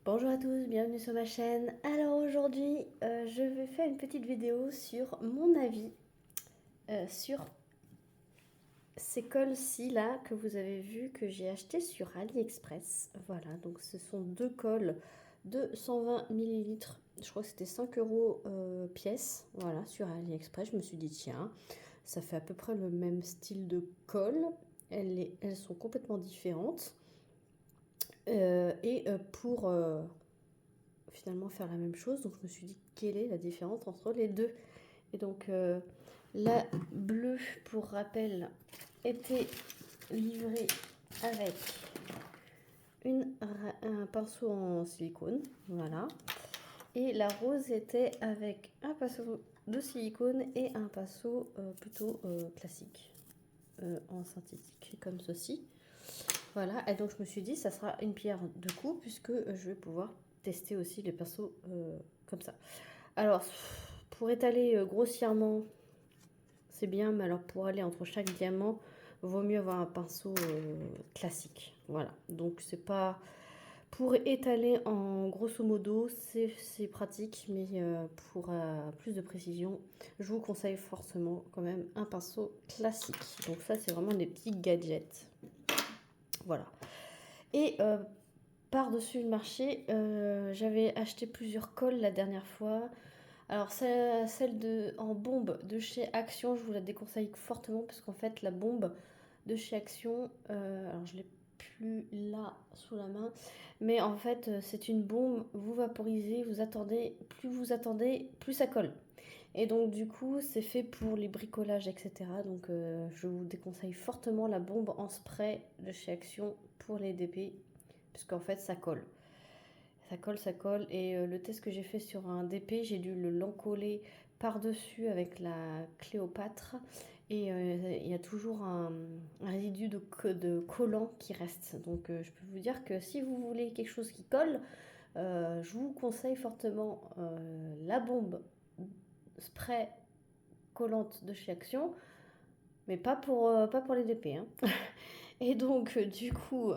Bonjour à tous, bienvenue sur ma chaîne. Alors aujourd'hui, je vais faire une petite vidéo sur mon avis sur ces cols-ci là que vous avez vu que j'ai acheté sur AliExpress. Voilà, donc ce sont deux cols de 120 millilitres. Je crois que c'était 5 euros pièce. Voilà, sur AliExpress, je me suis dit tiens, ça fait à peu près le même style de colle. Elles sont complètement différentes. Pour finalement faire la même chose. Donc je me suis dit quelle est la différence entre les deux. Et donc la bleue, pour rappel, était livrée avec un pinceau en silicone. Voilà. Et la rose était avec un pinceau de silicone et un pinceau plutôt classique en synthétique comme ceci. Voilà, et donc je me suis dit ça sera une pierre deux coups puisque je vais pouvoir tester aussi les pinceaux comme ça. Alors pour étaler grossièrement c'est bien, mais alors pour aller entre chaque diamant vaut mieux avoir un pinceau classique. Voilà, donc c'est pas pour étaler en grosso modo, c'est pratique, mais pour plus de précision, je vous conseille forcément quand même un pinceau classique. Donc ça c'est vraiment des petits gadgets. Voilà. Et par-dessus le marché, j'avais acheté plusieurs colles la dernière fois. Alors celle en bombe de chez Action, je vous la déconseille fortement parce qu'en fait la bombe de chez Action, alors je l'ai plus là sous la main, mais en fait c'est une bombe, vous vaporisez, vous attendez, plus ça colle. Et donc du coup c'est fait pour les bricolages, etc. Donc je vous déconseille fortement la bombe en spray de chez Action pour les DP, parce qu'en fait ça colle. Ça colle. Et le test que j'ai fait sur un DP, j'ai dû l'encoller par-dessus avec la Cléopâtre. Et il y a toujours un résidu de collant qui reste. Donc je peux vous dire que si vous voulez quelque chose qui colle, je vous conseille fortement la bombe spray collante de chez Action. Mais pas pour les DP. Hein. Et donc du coup...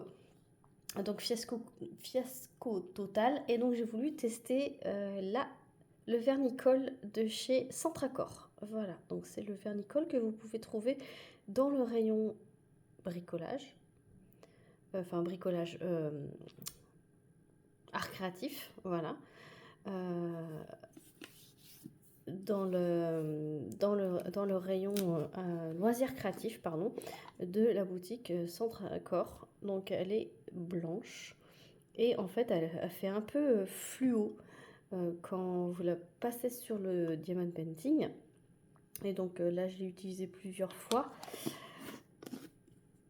Donc fiasco total. Et donc j'ai voulu tester le vernicole de chez Centracor. Voilà, donc c'est le vernicole que vous pouvez trouver dans le rayon bricolage. Enfin bricolage art créatif, voilà. Euh, dans le rayon loisirs créatifs, pardon, de la boutique Centracor. Donc elle est blanche. Et en fait, elle fait un peu fluo quand vous la passez sur le diamond painting. Et donc là, je l'ai utilisé plusieurs fois.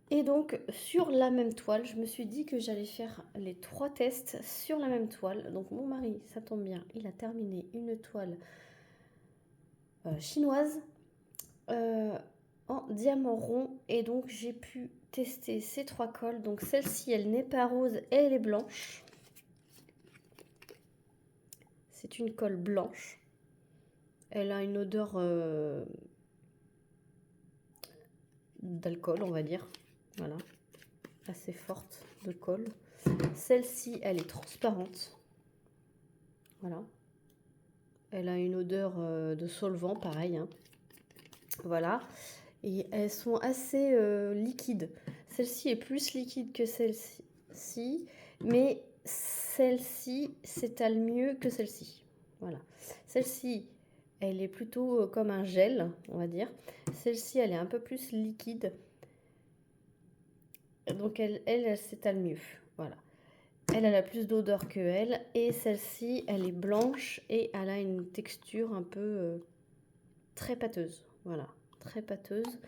Et donc, sur la même toile, je me suis dit que j'allais faire les 3 tests sur la même toile. Donc, mon mari, ça tombe bien, il a terminé une toile chinoise euh, en diamant rond. Et donc, j'ai pu tester ces 3 colles. Donc, celle-ci, elle n'est pas rose, elle est blanche. C'est une colle blanche. Elle a une odeur d'alcool, on va dire. Voilà, assez forte de colle. Celle-ci, elle est transparente. Voilà. Elle a une odeur de solvant, pareil. Hein. Voilà. Et elles sont assez liquides. Celle-ci est plus liquide que celle-ci, mais celle-ci s'étale mieux que celle-ci. Voilà. Celle-ci, elle est plutôt comme un gel, on va dire. Celle-ci, elle est un peu plus liquide. Donc elle s'étale mieux. Voilà. Elle a plus d'odeur que elle. Et celle-ci, elle est blanche et elle a une texture un peu très pâteuse. Voilà, très pâteuse.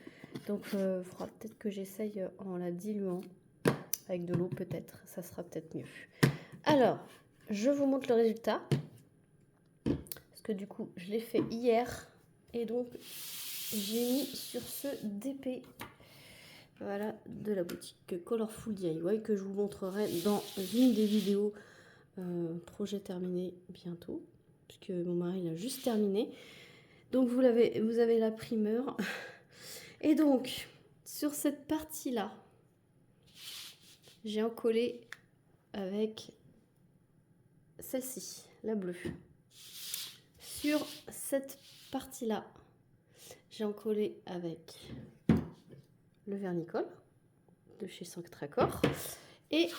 Donc il faudra peut-être que j'essaye en la diluant avec de l'eau peut-être. Ça sera peut-être mieux. Alors, je vous montre le résultat. Parce que du coup, je l'ai fait hier. Et donc, j'ai mis sur ce DP. Voilà, de la boutique Colorful DIY que je vous montrerai dans une des vidéos. Projet terminé bientôt, puisque mon mari l'a juste terminé. Donc vous avez la primeur. Et donc, sur cette partie-là, j'ai encollé avec celle-ci, la bleue. Sur cette partie-là, j'ai encollé avec le vernicole de chez Sanctracor. Et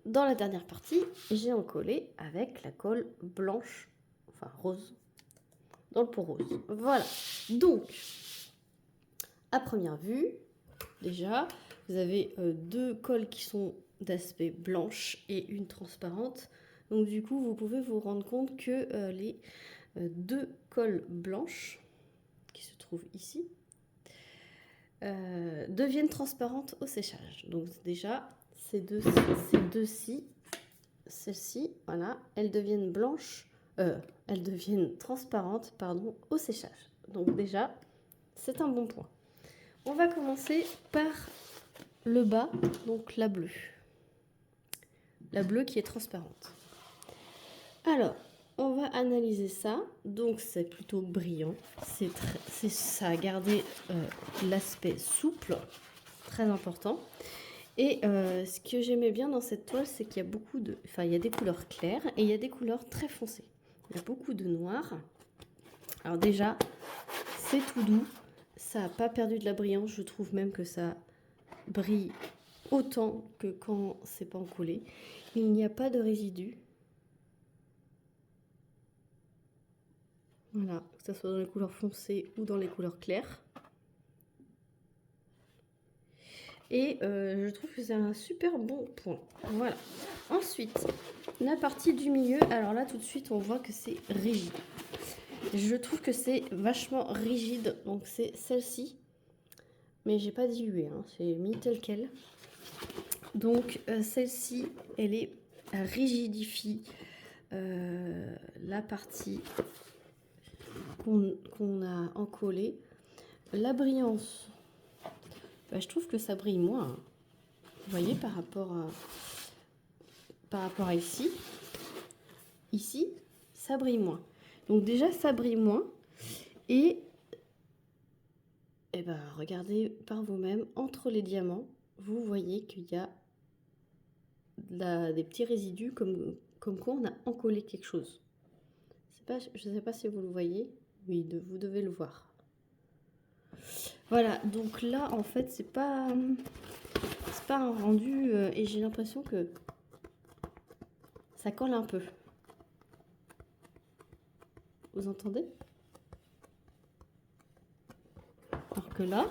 dans la dernière partie, j'ai encollé avec la colle blanche, enfin rose, dans le pot rose. Voilà. Donc, à première vue, déjà, vous avez deux colles qui sont d'aspect blanche et une transparente. Donc du coup, vous pouvez vous rendre compte que les deux colles blanches qui se trouvent ici deviennent transparentes au séchage. Donc déjà, ces deux-ci, celles-ci, voilà, elles deviennent blanches, elles deviennent transparentes, pardon, au séchage. Donc déjà, c'est un bon point. On va commencer par le bas, donc la bleue. La bleue qui est transparente. Alors, on va analyser ça. Donc, c'est plutôt brillant. Ça a gardé l'aspect souple, très important. Et ce que j'aimais bien dans cette toile, c'est qu'il y a il y a des couleurs claires et il y a des couleurs très foncées. Il y a beaucoup de noir. Alors déjà, c'est tout doux. Ça n'a pas perdu de la brillance. Je trouve même que ça brille autant que quand c'est pas encollé. Il n'y a pas de résidus. Voilà, que ce soit dans les couleurs foncées ou dans les couleurs claires. Et je trouve que c'est un super bon point. Voilà. Ensuite, la partie du milieu. Alors là, tout de suite, on voit que c'est rigide. Je trouve que c'est vachement rigide. Donc c'est celle-ci. Mais j'ai pas dilué, hein, c'est mis tel quel. Donc celle-ci, elle rigidifie la partie qu'on a encollée. La brillance, je trouve que ça brille moins. Hein. Vous voyez, par rapport à ici. Ici, ça brille moins. Donc déjà, ça brille moins. Et ben, regardez par vous-même, entre les diamants, vous voyez qu'il y a des petits résidus comme quoi on a encollé quelque chose. Je ne sais pas si vous le voyez. Oui, vous devez le voir. Voilà, donc là, en fait, c'est pas un rendu et j'ai l'impression que ça colle un peu. Vous entendez? Alors que là,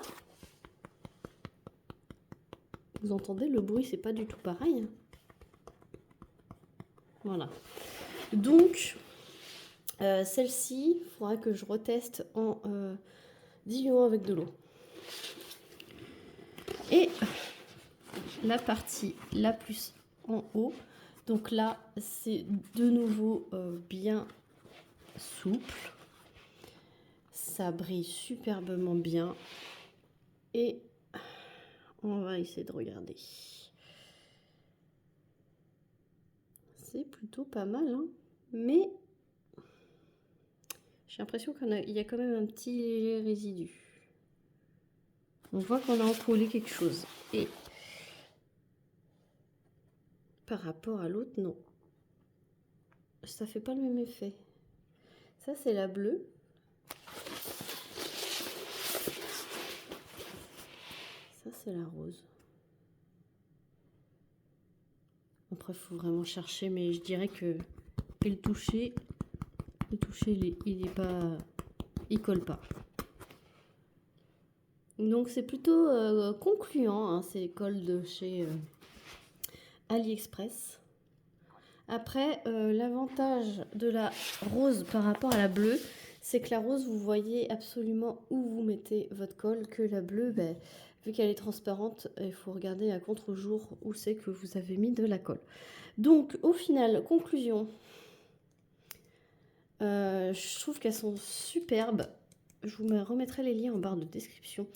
vous entendez, le bruit, c'est pas du tout pareil. Voilà. Donc, celle-ci, il faudra que je reteste en diluant avec de l'eau. Et la partie la plus en haut, donc là, c'est de nouveau bien souple. Ça brille superbement bien. Et on va essayer de regarder. C'est plutôt pas mal, hein, mais j'ai l'impression qu'il y a quand même un petit léger résidu. On voit qu'on a encollé quelque chose. Et par rapport à l'autre, non. Ça fait pas le même effet. Ça, c'est la bleue. Ça, c'est la rose. Après, il faut vraiment chercher, mais je dirais que le toucher, il colle pas. Donc, c'est plutôt concluant, hein, ces colles de chez AliExpress. Après, l'avantage de la rose par rapport à la bleue, c'est que la rose, vous voyez absolument où vous mettez votre colle, que la bleue, vu qu'elle est transparente, il faut regarder à contre-jour où c'est que vous avez mis de la colle. Donc, au final, conclusion, je trouve qu'elles sont superbes. Je vous remettrai les liens en barre de description.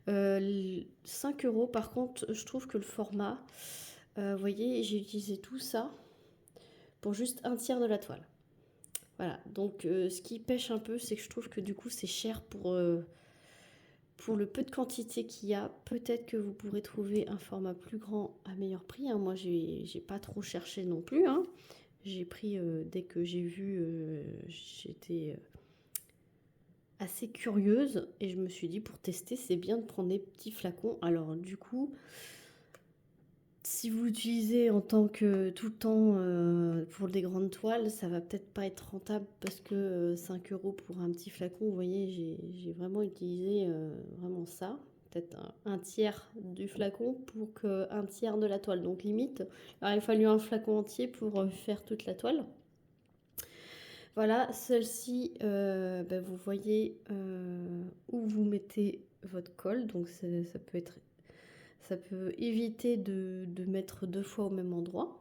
5 €, par contre, je trouve que le format, vous voyez, j'ai utilisé tout ça pour juste un tiers de la toile. Voilà, donc ce qui pêche un peu, c'est que je trouve que du coup c'est cher pour le peu de quantité qu'il y a. Peut-être que vous pourrez trouver un format plus grand à meilleur prix, hein. Moi j'ai pas trop cherché non plus, hein. J'ai pris dès que j'ai vu, j'étais assez curieuse et je me suis dit pour tester c'est bien de prendre des petits flacons. Alors du coup, si vous l'utilisez en tant que tout le temps pour des grandes toiles, ça va peut-être pas être rentable parce que 5 € pour un petit flacon, vous voyez, j'ai vraiment utilisé vraiment ça. Peut-être un tiers du flacon pour un tiers de la toile. Donc limite, alors, il a fallu un flacon entier pour faire toute la toile. Voilà, celle-ci, vous voyez où vous mettez votre colle. Donc ça peut éviter de mettre 2 fois au même endroit.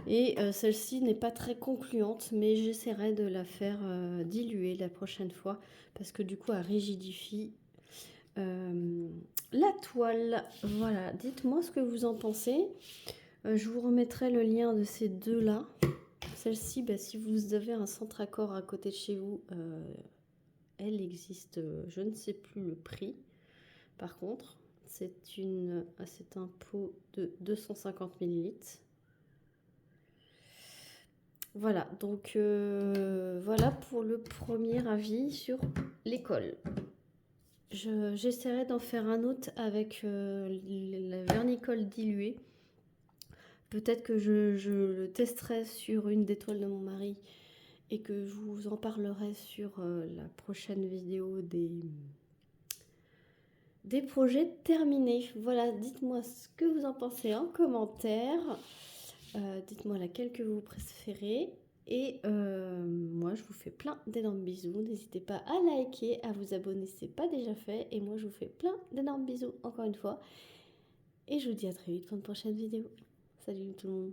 Et celle-ci n'est pas très concluante, mais j'essaierai de la faire diluer la prochaine fois parce que du coup elle rigidifie la toile. Voilà, dites-moi ce que vous en pensez. Je vous remettrai le lien de ces deux-là. Celle-ci, si vous avez un centre accord à côté de chez vous, elle existe, je ne sais plus le prix. Par contre, c'est un pot de 250 ml. Voilà, donc voilà pour le premier avis sur l'école. J'essaierai d'en faire un autre avec la vernicole diluée. Peut-être que je le testerai sur une des toiles de mon mari et que je vous en parlerai sur la prochaine vidéo des projets terminés. Voilà, dites-moi ce que vous en pensez en commentaire. Dites-moi laquelle que vous préférez. Et moi, je vous fais plein d'énormes bisous. N'hésitez pas à liker, à vous abonner si ce n'est pas déjà fait. Et moi, je vous fais plein d'énormes bisous encore une fois. Et je vous dis à très vite pour une prochaine vidéo. Salut tout le monde.